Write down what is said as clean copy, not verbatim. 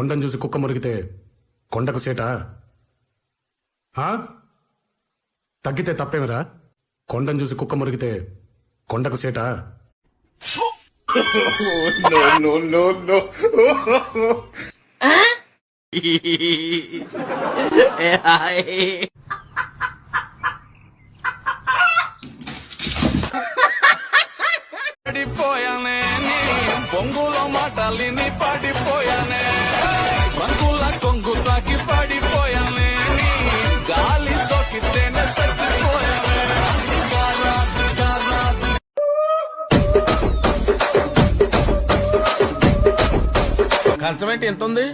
కొండను చూసి కుక్క మురిగితే కొండకు సేట తగ్గితే తప్పేమిరా? కొండను చూసి కుక్క మురిగితే కొండకు సేట. పడిపోయానే పొంగులో మాటలిని పడిపోయానే రంగుల కొంగు తాకి పడిపోయానే గాలి సోకితేనే చచ్చిపోయానే. కంచం ఏంటి ఎంత ఉంది?